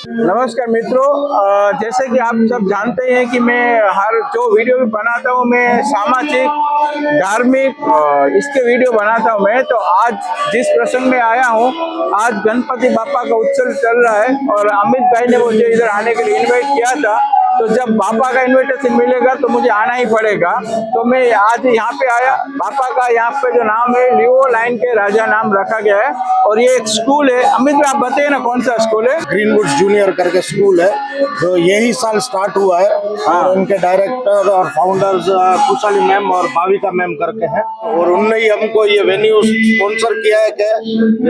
नमस्कार मित्रों, जैसे कि आप सब जानते हैं कि मैं हर जो वीडियो भी बनाता हूँ मैं सामाजिक धार्मिक इसके वीडियो बनाता हूँ मैं। तो आज जिस प्रसंग में आया हूँ, आज गणपति बापा का उत्सव चल रहा है और अमित भाई ने मुझे इधर आने के लिए इनवाइट किया था। तो जब बापा का इनविटेशन मिलेगा तो मुझे आना ही पड़ेगा। तो मैं आज यहाँ पे आया। बापा का यहाँ पे जो नाम है लियो लाइन के राजा नाम रखा गया है और ये एक स्कूल है। अमित भाई आप बताइए ना कौन सा स्कूल है? ग्रीनवुड जूनियर करके स्कूल है जो यही साल स्टार्ट हुआ है। और उनके डायरेक्टर और फाउंडर्स कुशाली मैम और भाविका मैम करके हैं और उनने ही हमको ये वेन्यू स्पॉन्सर किया है कि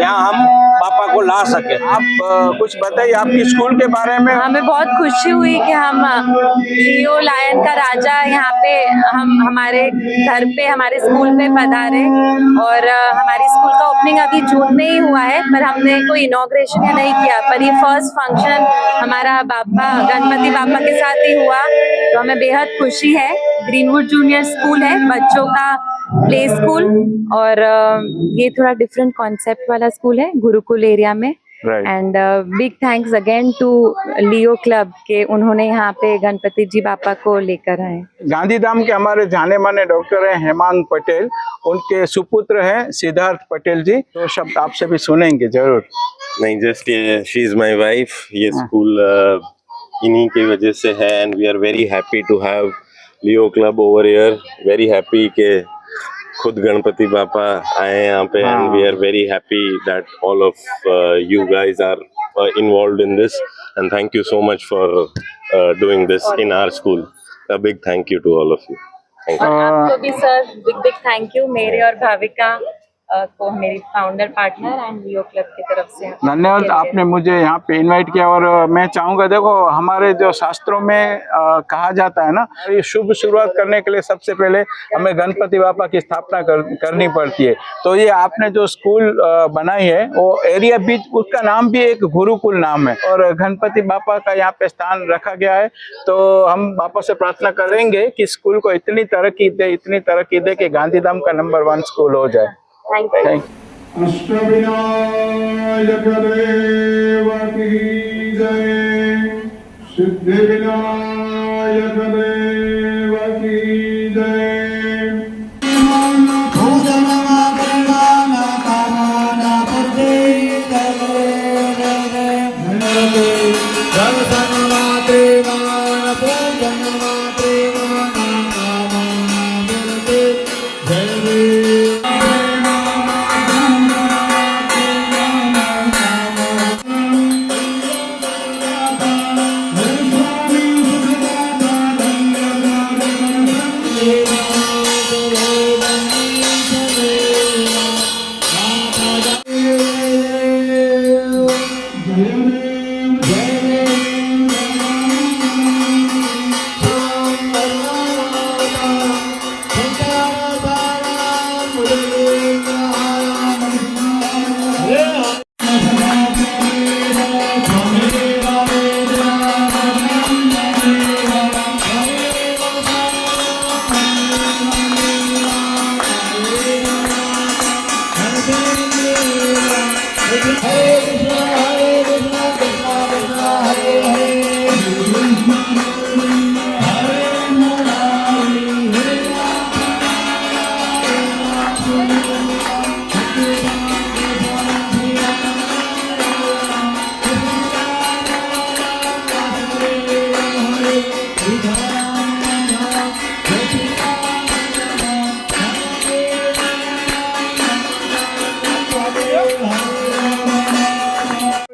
यहाँ हम पापा को ला सके। आप कुछ बताइए आपकी स्कूल के बारे में। हमें बहुत खुशी हुई कि हम लियो लायन का राजा यहाँ पे हम हमारे घर पे हमारे स्कूल पे पधारे और हमारी स्कूल का ओपनिंग अभी जून में ही हुआ है, पर हमने कोई इनॉग्रेशन या नहीं किया। पर ये फर्स्ट फंक्शन हमारा बापा गणपति बापा के साथ ही हुआ, तो हमें बेहद खुशी है। ग्रीनवुड जूनियर स्कूल है, बच्चों का प्ले स्कूल, और ये थोड़ा डिफरेंट कॉन्सेप्ट वाला स्कूल है गुरुकुल एरिया में। And big thanks again to Leo Club के उन्होंने यहाँ पे गणपति जी बापा को लेकर आए। गांधीधाम के हमारे जाने माने डॉक्टर हैं हेमांग पटेल, उनके सुपुत्र हैं सिद्धार्थ पटेल जी। तो शब्द आपसे भी सुनेंगे जरूर। नहीं, just she is my wife. ये स्कूल इन्हीं की वजह से है and we are very happy to have Leo Club over here. Very happy के खुद गणपति बापा आए यहाँ पे and we are very happy that all of you guys are involved in this and thank you so much for doing this in our school. A big thank you to all of you. आपको भी sir big thank you, मेरे और भाविका को, मेरी founder partner and Leo club की तरफ से धन्यवाद। आपने मुझे यहाँ पे इनवाइट किया और मैं चाहूँगा, देखो हमारे जो शास्त्रों में कहा जाता है ना, ये शुभ शुरुआत करने के लिए सबसे पहले हमें गणपति बापा की स्थापना करनी पड़ती है। तो ये आपने जो स्कूल बनाई है वो एरिया बीच, उसका नाम भी एक गुरुकुल नाम है और गणपति बापा का यहाँ पे स्थान रखा गया है। तो हम बापा से प्रार्थना करेंगे कि स्कूल को इतनी तरक्की दे कि गांधीधाम का नंबर 1 स्कूल हो जाए। Thank you. अष्टविनायक देव की जय, सिद्धि विनायक देव की जय।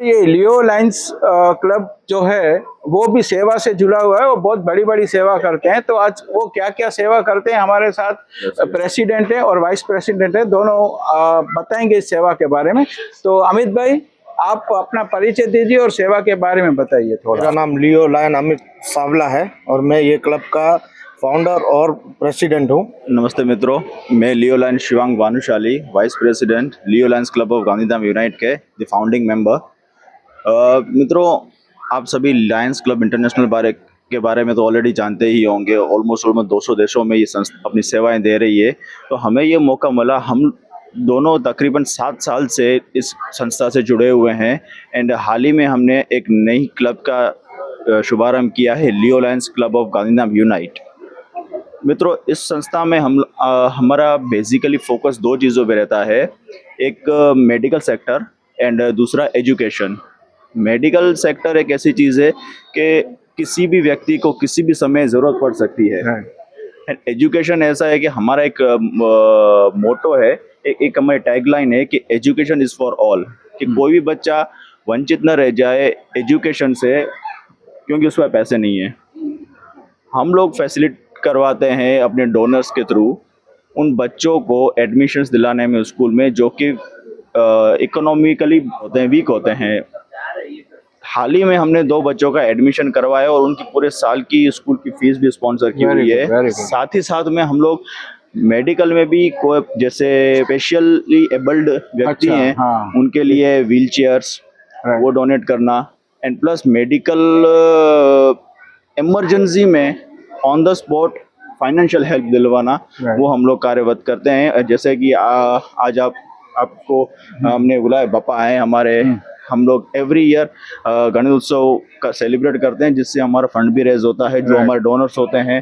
ये लियो लाइन्स क्लब जो है वो भी सेवा से जुड़ा हुआ है, वो बहुत बड़ी बड़ी सेवा करते हैं। तो आज वो क्या क्या सेवा करते हैं, हमारे साथ प्रेसिडेंट है और वाइस प्रेसिडेंट है, दोनों बताएंगे इस सेवा के बारे में। तो अमित भाई आप अपना परिचय दीजिए और सेवा के बारे में बताइए थोड़ा। मेरा नाम लियो लायन अमित सावला है और मैं ये क्लब का फाउंडर और प्रेसिडेंट हूँ। नमस्ते मित्रों, मैं Leo Lion Shivang Bhanushali, vice president Leo Lions Club of Gandhidham Unite के द फाउंडिंग मेंबर। मित्रों, आप सभी लायंस क्लब इंटरनेशनल के बारे में तो ऑलरेडी जानते ही होंगे। ऑलमोस्ट 200 देशों में ये संस्था अपनी सेवाएं दे रही है। तो हमें ये मौका मिला, हम दोनों तकरीबन 7 साल से इस संस्था से जुड़े हुए हैं एंड हाल ही में हमने एक नई क्लब का शुभारंभ किया है, Leo Lions Club of Gandhidham Unite. मित्रों, इस संस्था में हमारा बेसिकली फोकस 2 चीज़ों पे रहता है, एक मेडिकल सेक्टर एंड दूसरा एजुकेशन। मेडिकल सेक्टर एक ऐसी चीज़ है कि किसी भी व्यक्ति को किसी भी समय ज़रूरत पड़ सकती है। एंड एजुकेशन ऐसा है कि हमारा एक मोटो है, एक हमारी टैगलाइन है कि एजुकेशन इज़ फॉर ऑल, कि कोई भी बच्चा वंचित न रह जाए एजुकेशन से, क्योंकि उस पर पैसे नहीं है। हम लोग फैसिलिट करवाते हैं अपने डोनर्स के थ्रू उन बच्चों को एडमिशन्स दिलाने में स्कूल में जो कि इकोनॉमिकली होते हैं, वीक होते हैं। हाल ही में हमने 2 बच्चों का एडमिशन करवाया और उनकी पूरे साल की स्कूल की फीस भी स्पॉन्सर की हुई है। साथ ही साथ में हम लोग मेडिकल में भी कोई जैसे स्पेशली एबल्ड व्यक्ति हैं, हाँ। उनके लिए व्हील चेयर्स वो डोनेट करना एंड प्लस मेडिकल इमरजेंसी में on the spot financial help दिलवाना, वो हम लोग कार्यरत करते हैं। जैसे कि आज आपको हमने बुलाया, बापा आए हमारे, हम लोग एवरी ईयर गणेश उत्सव का सेलिब्रेट करते हैं, जिससे हमारा फंड भी रेज होता है, जो हमारे डोनर्स होते हैं।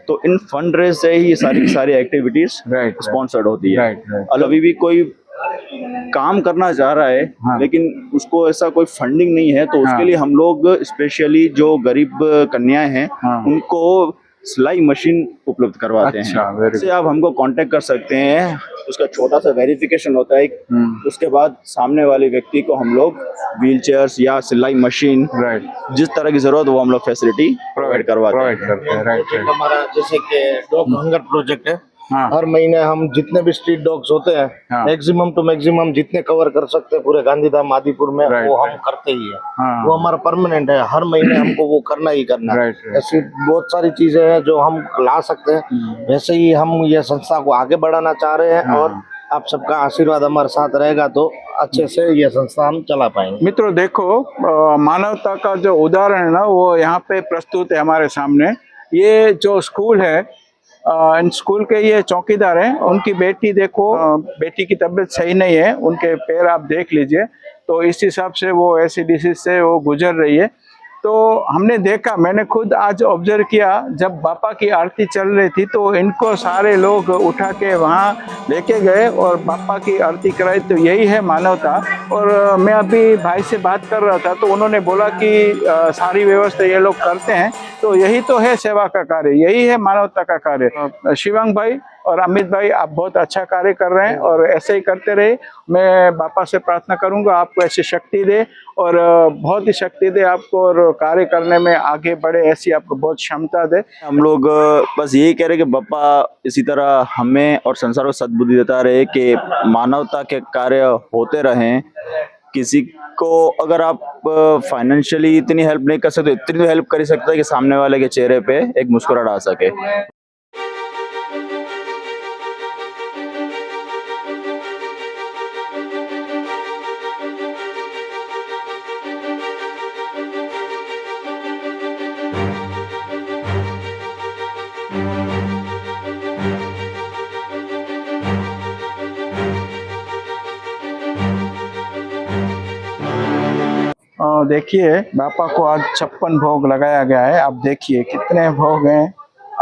तो इन फंड रेज से ही ये सारी एक्टिविटीज स्पॉन्सर्ड होती है। अभी भी कोई काम करना चाह रहा है, लेकिन उसको ऐसा कोई फंडिंग नहीं है, तो उसके लिए हम लोग स्पेशली जो गरीब कन्याएं हैं उनको सिलाई मशीन उपलब्ध करवाते हैं। इससे आप हमको कांटेक्ट कर सकते हैं, उसका छोटा सा वेरिफिकेशन होता है, उसके बाद सामने वाले व्यक्ति को हम लोग व्हील चेयर्स या सिलाई मशीन जिस तरह की जरूरत वो हम लोग फैसिलिटी प्रोवाइड करवाते हैं। हमारा जैसे कि डॉग हंगर प्रोजेक्ट है, हर महीने हम जितने भी स्ट्रीट डॉग्स होते हैं, मैक्सिमम टू मैक्सिमम जितने कवर कर सकते हैं पूरे गांधीधाम आदिपुर में, वो हम करते ही है। वो हमारा परमानेंट है, हर महीने हमको वो करना ही करना है। ऐसी बहुत सारी चीजें हैं जो हम ला सकते हैं। वैसे ही हम ये संस्था को आगे बढ़ाना चाह रहे हैं और आप सबका आशीर्वाद हमारे साथ रहेगा तो अच्छे से ये संस्था हम चला पाएंगे। मित्रों देखो, मानवता का जो उदाहरण है ना, वो यहाँ पे प्रस्तुत है हमारे सामने। ये जो स्कूल है, इन स्कूल के ये चौकीदार हैं, उनकी बेटी देखो, बेटी की तबीयत सही नहीं है, उनके पैर आप देख लीजिए, तो इस हिसाब से वो ऐसी डिसीज से वो गुजर रही है। तो हमने देखा, मैंने खुद आज ऑब्जर्व किया, जब बापा की आरती चल रही थी तो इनको सारे लोग उठा के वहाँ लेके गए और बापा की आरती कराई। तो यही है मानवता। और मैं अभी भाई से बात कर रहा था तो उन्होंने बोला कि सारी व्यवस्था ये लोग करते हैं, तो यही तो है सेवा का कार्य, यही है मानवता का कार्य। शिवांग भाई और अमित भाई, आप बहुत अच्छा कार्य कर रहे हैं और ऐसे ही करते रहे। मैं बापा से प्रार्थना करूंगा आपको ऐसी शक्ति दे और बहुत ही शक्ति दे आपको, और कार्य करने में आगे बढ़े, ऐसी आपको बहुत क्षमता दे। हम लोग बस यही कह रहे हैं कि बापा इसी तरह हमें और संसार को सद्बुद्धि देता रहे कि मानवता के कार्य होते रहें। किसी को अगर आप फाइनेंशियली इतनी हेल्प नहीं कर सकते, इतनी तो हेल्प कर ही सकते हैं कि सामने वाले के चेहरे पे एक मुस्कुराहट आ सके। देखिए, बापा को आज 56 भोग लगाया गया है। आप देखिए कितने भोग हैं।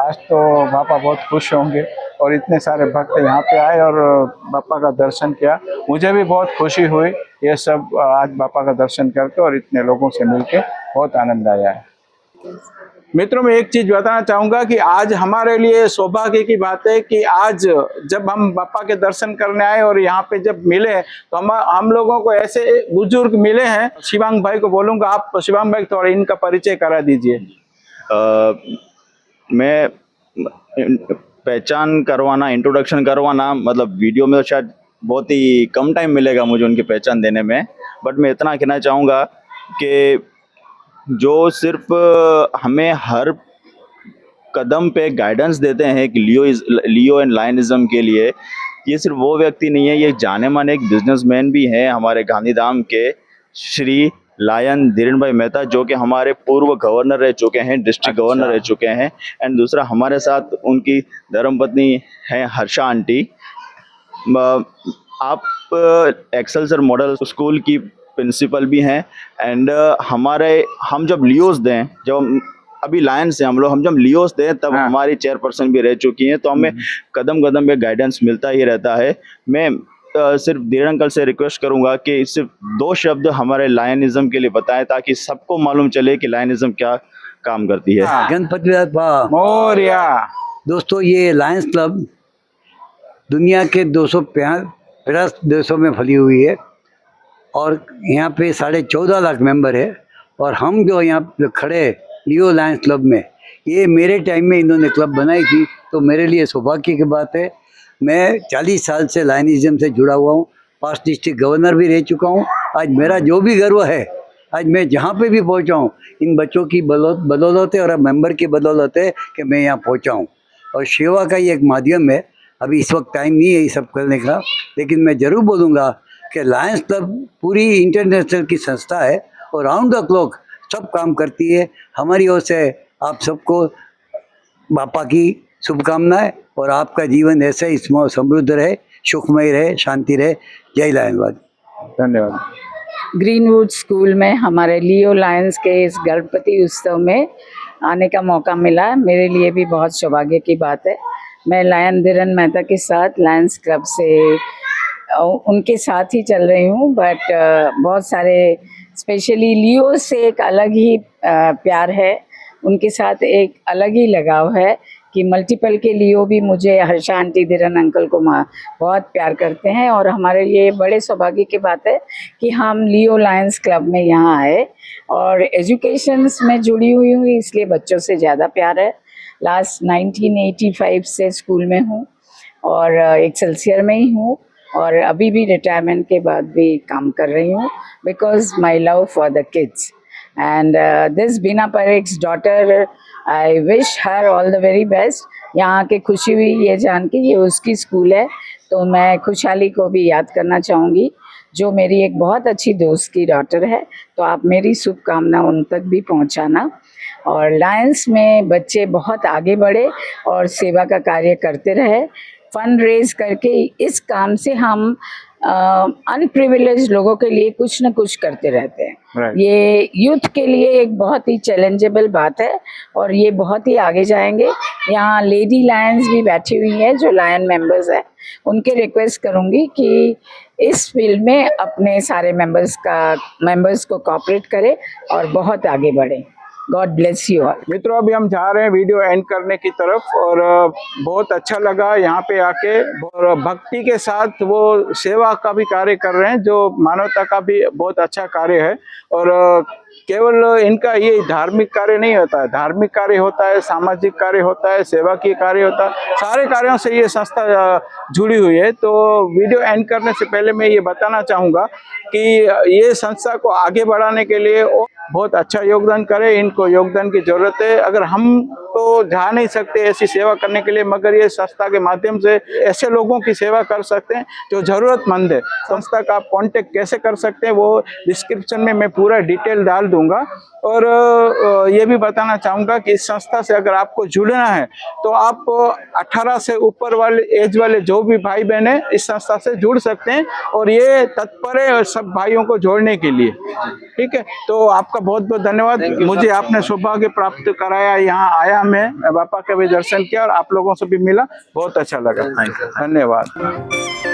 आज तो बापा बहुत खुश होंगे और इतने सारे भक्त यहाँ पे आए और बापा का दर्शन किया। मुझे भी बहुत खुशी हुई ये सब आज बापा का दर्शन करके और इतने लोगों से मिलके बहुत आनंद आया है। मित्रों, मैं एक चीज बताना चाहूंगा कि आज हमारे लिए सौभाग्य की बात है कि आज जब हम बापा के दर्शन करने आए और यहाँ पे जब मिले तो हम लोगों को ऐसे बुजुर्ग मिले हैं। शिवांग भाई को बोलूंगा, आप शिवांग भाई थोड़ा इनका परिचय करा दीजिए। मैं पहचान करवाना, इंट्रोडक्शन करवाना, मतलब वीडियो में तो शायद बहुत ही कम टाइम मिलेगा मुझे उनकी पहचान देने में, बट मैं इतना कहना चाहूँगा कि जो सिर्फ हमें हर कदम पे गाइडेंस देते हैं कि लियो एंड लायनिज्म के लिए, ये सिर्फ वो व्यक्ति नहीं है, ये जाने माने एक बिजनेसमैन भी हैं हमारे गांधीधाम के, श्री लायन धीरेन भाई मेहता, जो कि हमारे पूर्व गवर्नर रह चुके हैं, डिस्ट्रिक्ट गवर्नर रह चुके हैं। एंड दूसरा हमारे साथ उनकी धर्मपत्नी है हर्षा आंटी। आप एक्सेलसियर मॉडल स्कूल की प्रिंसिपल भी हैं एंड हम जब लियोस दें, जब हम अभी लायंस हैं हम जब लियोस दें तब हाँ। हमारी चेयरपर्सन भी रह चुकी हैं, तो हमें कदम कदम पे गाइडेंस मिलता ही रहता है। मैं सिर्फ धीरेन अंकल से रिक्वेस्ट करूंगा कि सिर्फ 2 शब्द हमारे लायनिज्म के लिए बताएं ताकि सबको मालूम चले कि लायनिज्म क्या काम करती है। गणपति बाप्पा मोरया। दोस्तों, ये लायंस क्लब दुनिया के 250 देशों में फैली हुई है और यहाँ पे 14.5 लाख मेंबर है। और हम जो यहाँ पे खड़े लियो लायंस क्लब में, ये मेरे टाइम में इन्होंने क्लब बनाई थी, तो मेरे लिए सौभाग्य की बात है। मैं 40 साल से लायनिज्म से जुड़ा हुआ हूँ, 5 डिस्ट्रिक्ट गवर्नर भी रह चुका हूँ। आज मेरा जो भी गर्व है, आज मैं जहाँ पे भी पहुँचा हूँ, इन बच्चों की बदौलत है और मेंबर की बदौलत है कि मैं यहाँ पहुँचा हूँ। और सेवा का ये एक माध्यम है। अभी इस वक्त टाइम नहीं है ये सब करने का, लेकिन मैं ज़रूर बोलूँगा कि लायंस क्लब पूरी इंटरनेशनल की संस्था है और राउंड द क्लॉक सब काम करती है। हमारी ओर से आप सबको बापा की शुभकामनाएं और आपका जीवन ऐसे ही समृद्ध रहे, सुखमय रहे, शांति रहे। जय लायनवाद। धन्यवाद। ग्रीनवुड स्कूल में हमारे लियो लायंस के इस गणपति उत्सव में आने का मौका मिला, मेरे लिए भी बहुत सौभाग्य की बात है। मैं लायन धीरेन मेहता के साथ लायंस क्लब से उनके साथ ही चल रही हूँ, बट बहुत सारे स्पेशली लियो से एक अलग ही प्यार है, उनके साथ एक अलग ही लगाव है कि मल्टीपल के लियो भी मुझे हर्षा आंटी धीरेन अंकल को बहुत प्यार करते हैं। और हमारे लिए बड़े सौभाग्य की बात है कि हम लियो लायंस क्लब में यहाँ आए और एजुकेशंस में जुड़ी हुई हूँ, इसलिए बच्चों से ज़्यादा प्यार है। लास्ट 1985 से स्कूल में हूँ और एक्सेलसियर में ही हूँ और अभी भी रिटायरमेंट के बाद भी काम कर रही हूँ, because my love for the kids and this Beena Parekh's daughter, I wish her all the very best. यहाँ के खुशी हुई ये जान के ये उसकी स्कूल है, तो मैं खुशहाली को भी याद करना चाहूँगी जो मेरी एक बहुत अच्छी दोस्त की डॉटर है, तो आप मेरी शुभकामना उन तक भी पहुँचाना। और लायंस में बच्चे बहुत आगे बढ़े और सेवा का कार्य करते रहे, फंड रेज करके इस काम से हम अनप्रिविलेज लोगों के लिए कुछ न कुछ करते रहते हैं। Right. ये यूथ के लिए एक बहुत ही चैलेंजेबल बात है और ये बहुत ही आगे जाएंगे। यहाँ लेडी लायंस भी बैठी हुई है जो लायन मेंबर्स है, उनके रिक्वेस्ट करूँगी कि इस फील्ड में अपने सारे मेंबर्स को कोऑपरेट करें और बहुत आगे बढ़ें। God bless you all. मित्रों, अभी हम जा रहे हैं वीडियो एंड करने की तरफ और बहुत अच्छा लगा यहाँ पे आके। और भक्ति के साथ वो सेवा का भी कार्य कर रहे हैं, जो मानवता का भी बहुत अच्छा कार्य है। और केवल इनका ये धार्मिक कार्य नहीं होता है, धार्मिक कार्य होता है, सामाजिक कार्य होता है, सेवा की कार्य होता है, सारे कार्यों से ये संस्था जुड़ी हुई है। तो वीडियो एंड करने से पहले मैं ये बताना चाहूँगा कि ये संस्था को आगे बढ़ाने के लिए बहुत अच्छा योगदान करें, इनको योगदान की जरूरत है। अगर हम तो जा नहीं सकते ऐसी सेवा करने के लिए, मगर ये संस्था के माध्यम से ऐसे लोगों की सेवा कर सकते हैं जो जरूरतमंद है। संस्था का आप कांटेक्ट कैसे कर सकते हैं वो डिस्क्रिप्शन में मैं पूरा डिटेल डाल दूंगा। और ये भी बताना चाहूँगा कि इस संस्था से अगर आपको जुड़ना है तो आप 18 से ऊपर वाले एज वाले जो भी भाई बहन है इस संस्था से जुड़ सकते हैं और ये तत्पर है सब भाइयों को जोड़ने के लिए। ठीक है, तो आपका बहुत बहुत धन्यवाद। मुझे आपने सौभाग्य प्राप्त कराया, यहाँ आया मैं बापा का भी दर्शन किया और आप लोगों से भी मिला, बहुत अच्छा लगा। धन्यवाद।